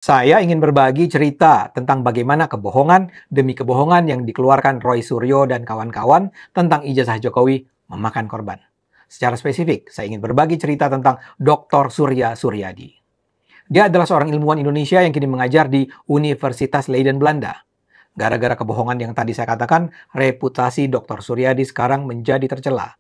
Saya ingin berbagi cerita tentang bagaimana kebohongan demi kebohongan yang dikeluarkan Roy Suryo dan kawan-kawan tentang ijazah Jokowi memakan korban. Secara spesifik, saya ingin berbagi cerita tentang Dr. Surya Suryadi. Dia adalah seorang ilmuwan Indonesia yang kini mengajar di Universitas Leiden, Belanda. Gara-gara kebohongan yang tadi saya katakan, reputasi Dr. Suryadi sekarang menjadi tercela.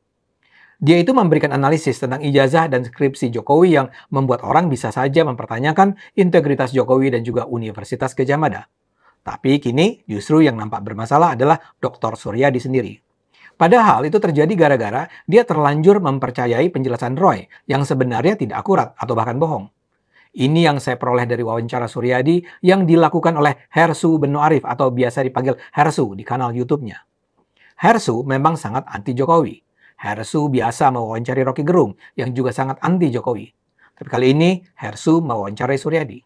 Dia itu memberikan analisis tentang ijazah dan skripsi Jokowi yang membuat orang bisa saja mempertanyakan integritas Jokowi dan juga Universitas Gadjah Mada. Tapi kini justru yang nampak bermasalah adalah Dr. Suryadi sendiri. Padahal itu terjadi gara-gara dia terlanjur mempercayai penjelasan Roy yang sebenarnya tidak akurat atau bahkan bohong. Ini yang saya peroleh dari wawancara Suryadi yang dilakukan oleh Hersu Beno Arif atau biasa dipanggil Hersu di kanal YouTube-nya. Hersu memang sangat anti Jokowi. Hersu biasa mewawancari Rocky Gerung yang juga sangat anti Jokowi. Tapi kali ini Hersu mewawancarai Suryadi.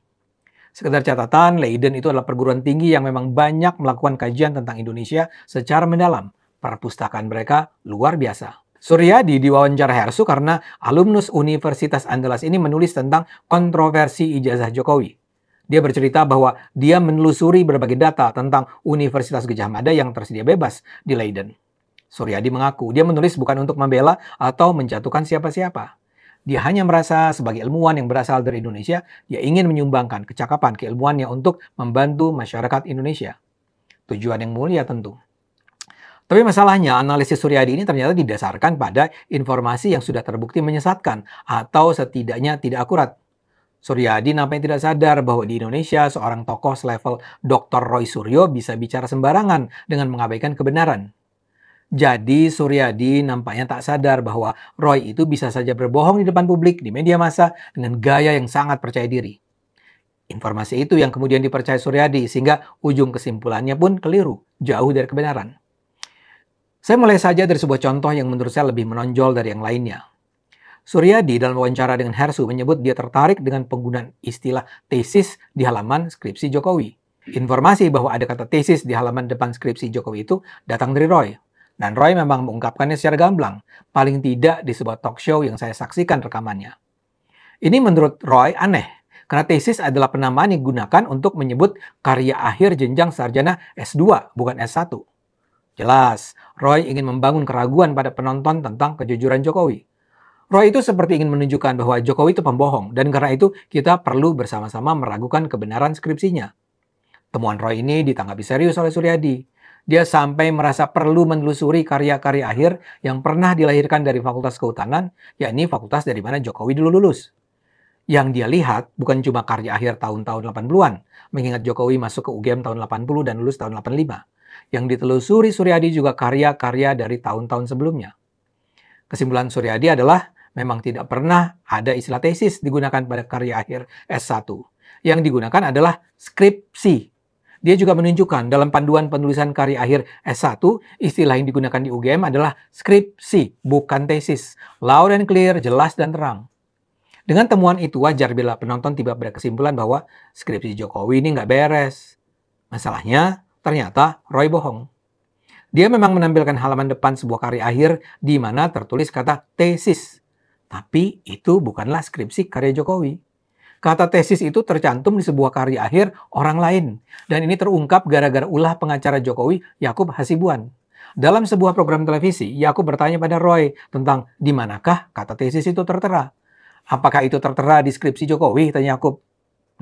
Sekedar catatan, Leiden itu adalah perguruan tinggi yang memang banyak melakukan kajian tentang Indonesia secara mendalam. Perpustakaan mereka luar biasa. Suryadi diwawancara Hersu karena alumnus Universitas Andalas ini menulis tentang kontroversi ijazah Jokowi. Dia bercerita bahwa dia menelusuri berbagai data tentang Universitas Gadjah Mada yang tersedia bebas di Leiden. Suryadi mengaku dia menulis bukan untuk membela atau menjatuhkan siapa-siapa. Dia hanya merasa sebagai ilmuwan yang berasal dari Indonesia, dia ingin menyumbangkan kecakapan keilmuannya untuk membantu masyarakat Indonesia. Tujuan yang mulia tentu. Tapi masalahnya, analisis Suryadi ini ternyata didasarkan pada informasi yang sudah terbukti menyesatkan atau setidaknya tidak akurat. Suryadi nampaknya tidak sadar bahwa di Indonesia seorang tokoh selevel Dr. Roy Suryo bisa bicara sembarangan dengan mengabaikan kebenaran. Jadi Suryadi nampaknya tak sadar bahwa Roy itu bisa saja berbohong di depan publik di media massa dengan gaya yang sangat percaya diri. Informasi itu yang kemudian dipercaya Suryadi sehingga ujung kesimpulannya pun keliru, jauh dari kebenaran. Saya mulai saja dari sebuah contoh yang menurut saya lebih menonjol dari yang lainnya. Suryadi dalam wawancara dengan Hersu menyebut dia tertarik dengan penggunaan istilah tesis di halaman skripsi Jokowi. Informasi bahwa ada kata tesis di halaman depan skripsi Jokowi itu datang dari Roy. Dan Roy memang mengungkapkannya secara gamblang, paling tidak di sebuah talk show yang saya saksikan rekamannya. Ini menurut Roy aneh, karena tesis adalah penamaan yang digunakan untuk menyebut karya akhir jenjang sarjana S2, bukan S1. Jelas, Roy ingin membangun keraguan pada penonton tentang kejujuran Jokowi. Roy itu seperti ingin menunjukkan bahwa Jokowi itu pembohong, dan karena itu kita perlu bersama-sama meragukan kebenaran skripsinya. Temuan Roy ini ditanggapi serius oleh Suryadi. Dia sampai merasa perlu menelusuri karya-karya akhir yang pernah dilahirkan dari Fakultas Kehutanan, yakni fakultas dari mana Jokowi dulu lulus. Yang dia lihat bukan cuma karya akhir tahun-tahun 80-an, mengingat Jokowi masuk ke UGM tahun 80 dan lulus tahun 85. Yang ditelusuri Suryadi juga karya-karya dari tahun-tahun sebelumnya. Kesimpulan Suryadi adalah memang tidak pernah ada istilah tesis digunakan pada karya akhir S1. Yang digunakan adalah skripsi. Dia juga menunjukkan dalam panduan penulisan karya akhir S1, istilah yang digunakan di UGM adalah skripsi, bukan tesis. Loud and clear, jelas dan terang. Dengan temuan itu wajar bila penonton tiba pada kesimpulan bahwa skripsi Jokowi ini nggak beres. Masalahnya, ternyata Roy bohong. Dia memang menampilkan halaman depan sebuah karya akhir di mana tertulis kata tesis. Tapi itu bukanlah skripsi karya Jokowi. Kata tesis itu tercantum di sebuah karya akhir orang lain. Dan ini terungkap gara-gara ulah pengacara Jokowi, Yakub Hasibuan. Dalam sebuah program televisi, Yakub bertanya pada Roy tentang di manakah kata tesis itu tertera. Apakah itu tertera di skripsi Jokowi? Tanya Yakub.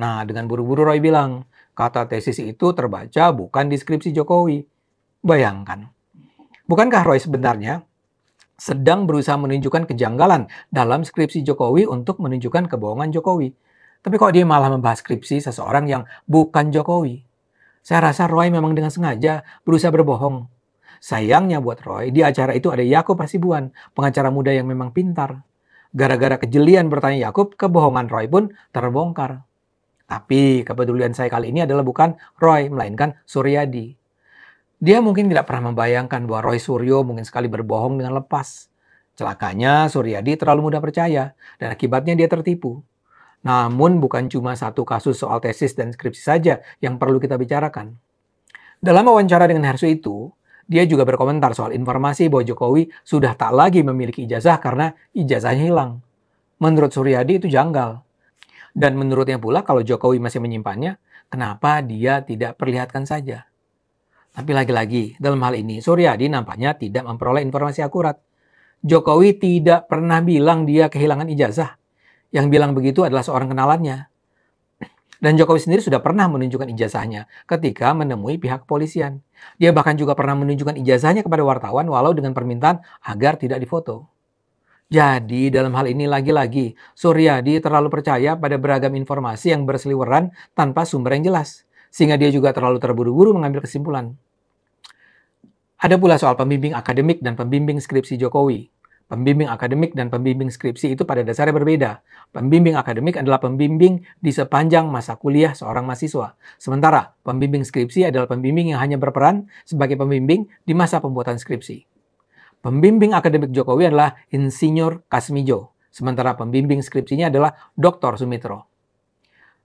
Nah, dengan buru-buru Roy bilang, kata tesis itu terbaca bukan di skripsi Jokowi. Bayangkan. Bukankah Roy sebenarnya sedang berusaha menunjukkan kejanggalan dalam skripsi Jokowi untuk menunjukkan kebohongan Jokowi? Tapi kok dia malah membahas skripsi seseorang yang bukan Jokowi? Saya rasa Roy memang dengan sengaja berusaha berbohong. Sayangnya buat Roy, di acara itu ada Yakub Hasibuan, pengacara muda yang memang pintar. Gara-gara kejelian bertanya Yakub, kebohongan Roy pun terbongkar. Tapi kepedulian saya kali ini adalah bukan Roy, melainkan Suryadi. Dia mungkin tidak pernah membayangkan bahwa Roy Suryo mungkin sekali berbohong dengan lepas. Celakanya Suryadi terlalu mudah percaya, dan akibatnya dia tertipu. Namun bukan cuma satu kasus soal tesis dan skripsi saja yang perlu kita bicarakan. Dalam wawancara dengan Hersu itu, dia juga berkomentar soal informasi bahwa Jokowi sudah tak lagi memiliki ijazah karena ijazahnya hilang. Menurut Suryadi itu janggal. Dan menurutnya pula kalau Jokowi masih menyimpannya, kenapa dia tidak perlihatkan saja? Tapi lagi-lagi, dalam hal ini Suryadi nampaknya tidak memperoleh informasi akurat. Jokowi tidak pernah bilang dia kehilangan ijazah. Yang bilang begitu adalah seorang kenalannya. Dan Jokowi sendiri sudah pernah menunjukkan ijazahnya ketika menemui pihak kepolisian. Dia bahkan juga pernah menunjukkan ijazahnya kepada wartawan walau dengan permintaan agar tidak difoto. Jadi dalam hal ini lagi-lagi Suryadi terlalu percaya pada beragam informasi yang berseliweran tanpa sumber yang jelas. Sehingga dia juga terlalu terburu-buru mengambil kesimpulan. Ada pula soal pembimbing akademik dan pembimbing skripsi Jokowi. Pembimbing akademik dan pembimbing skripsi itu pada dasarnya berbeda. Pembimbing akademik adalah pembimbing di sepanjang masa kuliah seorang mahasiswa. Sementara pembimbing skripsi adalah pembimbing yang hanya berperan sebagai pembimbing di masa pembuatan skripsi. Pembimbing akademik Jokowi adalah Insinyur Kasmijo. Sementara pembimbing skripsinya adalah Dr. Sumitro.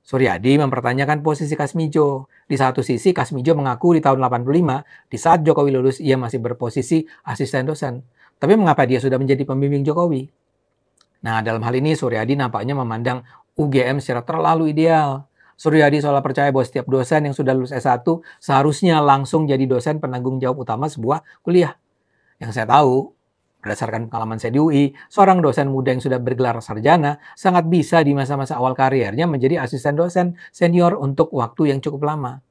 Suryadi mempertanyakan posisi Kasmijo. Di satu sisi, Kasmijo mengaku di tahun 85, di saat Jokowi lulus, ia masih berposisi asisten dosen. Tapi mengapa dia sudah menjadi pembimbing Jokowi? Nah, dalam hal ini Suryadi nampaknya memandang UGM secara terlalu ideal. Suryadi seolah percaya bahwa setiap dosen yang sudah lulus S1 seharusnya langsung jadi dosen penanggung jawab utama sebuah kuliah. Yang saya tahu, berdasarkan pengalaman saya di UI, seorang dosen muda yang sudah bergelar sarjana sangat bisa di masa-masa awal kariernya menjadi asisten dosen senior untuk waktu yang cukup lama.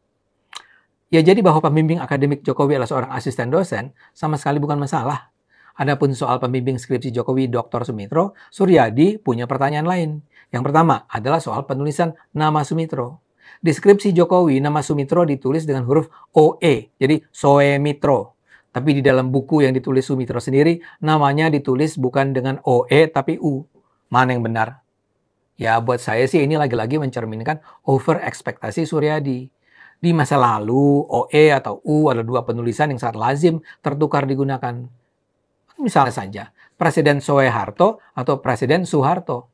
Ya jadi bahwa pembimbing akademik Jokowi adalah seorang asisten dosen sama sekali bukan masalah. Adapun soal pembimbing skripsi Jokowi Dr. Sumitro, Suryadi punya pertanyaan lain. Yang pertama adalah soal penulisan nama Sumitro. Di skripsi Jokowi, nama Sumitro ditulis dengan huruf OE, jadi Soemitro. Tapi di dalam buku yang ditulis Sumitro sendiri, namanya ditulis bukan dengan OE tapi U. Mana yang benar? Ya buat saya sih ini lagi-lagi mencerminkan over ekspektasi Suryadi. Di masa lalu, OE atau U adalah dua penulisan yang sangat lazim tertukar digunakan. Misalnya saja, Presiden Soeharto atau Presiden Soeharto.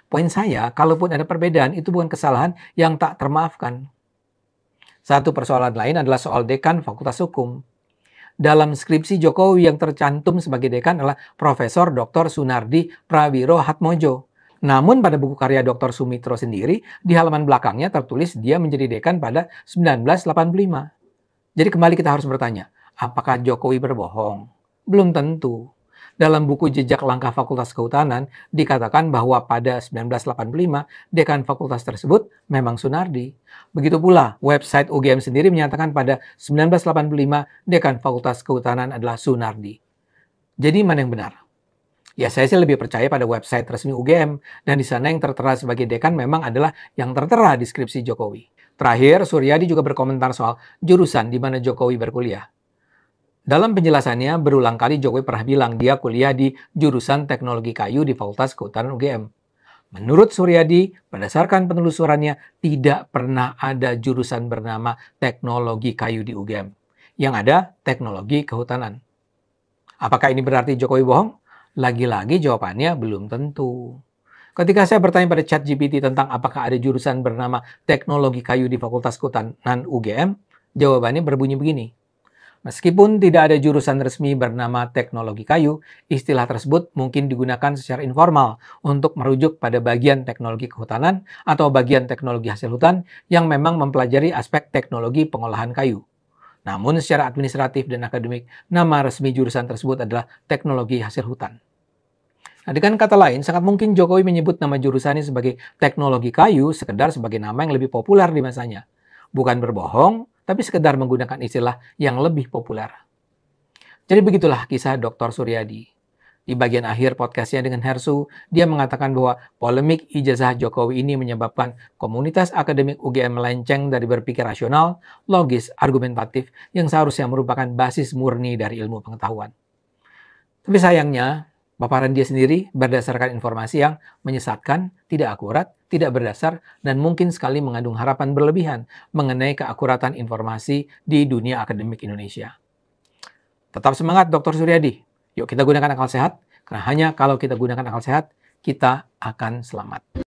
Poin saya, kalaupun ada perbedaan, itu bukan kesalahan yang tak termaafkan. Satu persoalan lain adalah soal dekan Fakultas Hukum. Dalam skripsi Jokowi yang tercantum sebagai dekan adalah Profesor Dr. Sunardi Prawiro Hatmojo. Namun pada buku karya Dr. Sumitro sendiri, di halaman belakangnya tertulis dia menjadi dekan pada 1985. Jadi kembali kita harus bertanya, apakah Jokowi berbohong? Belum tentu. Dalam buku Jejak Langkah Fakultas Kehutanan dikatakan bahwa pada 1985 dekan fakultas tersebut memang Sunardi. Begitu pula website UGM sendiri menyatakan pada 1985 dekan Fakultas Kehutanan adalah Sunardi. Jadi mana yang benar? Ya saya sih lebih percaya pada website resmi UGM dan di sana yang tertera sebagai dekan memang adalah yang tertera di skripsi Jokowi. Terakhir, Suryadi juga berkomentar soal jurusan di mana Jokowi berkuliah. Dalam penjelasannya, berulang kali Jokowi pernah bilang dia kuliah di jurusan teknologi kayu di Fakultas Kehutanan UGM. Menurut Suryadi, berdasarkan penelusurannya, tidak pernah ada jurusan bernama teknologi kayu di UGM. Yang ada, teknologi kehutanan. Apakah ini berarti Jokowi bohong? Lagi-lagi jawabannya belum tentu. Ketika saya bertanya pada ChatGPT tentang apakah ada jurusan bernama teknologi kayu di Fakultas Kehutanan UGM, jawabannya berbunyi begini. Meskipun tidak ada jurusan resmi bernama teknologi kayu, istilah tersebut mungkin digunakan secara informal untuk merujuk pada bagian teknologi kehutanan atau bagian teknologi hasil hutan yang memang mempelajari aspek teknologi pengolahan kayu. Namun secara administratif dan akademik, nama resmi jurusan tersebut adalah teknologi hasil hutan. Nah, dengan kata lain, sangat mungkin Jokowi menyebut nama jurusannya sebagai teknologi kayu sekedar sebagai nama yang lebih populer di masanya. Bukan berbohong, tapi sekedar menggunakan istilah yang lebih populer. Jadi begitulah kisah Dr. Suryadi. Di bagian akhir podcastnya dengan Hersu, dia mengatakan bahwa polemik ijazah Jokowi ini menyebabkan komunitas akademik UGM melenceng dari berpikir rasional, logis, argumentatif, yang seharusnya merupakan basis murni dari ilmu pengetahuan. Tapi sayangnya, paparan dia sendiri berdasarkan informasi yang menyesatkan, tidak akurat, tidak berdasar, dan mungkin sekali mengandung harapan berlebihan mengenai keakuratan informasi di dunia akademik Indonesia. Tetap semangat Dr. Suryadi. Yuk kita gunakan akal sehat, karena hanya kalau kita gunakan akal sehat, kita akan selamat.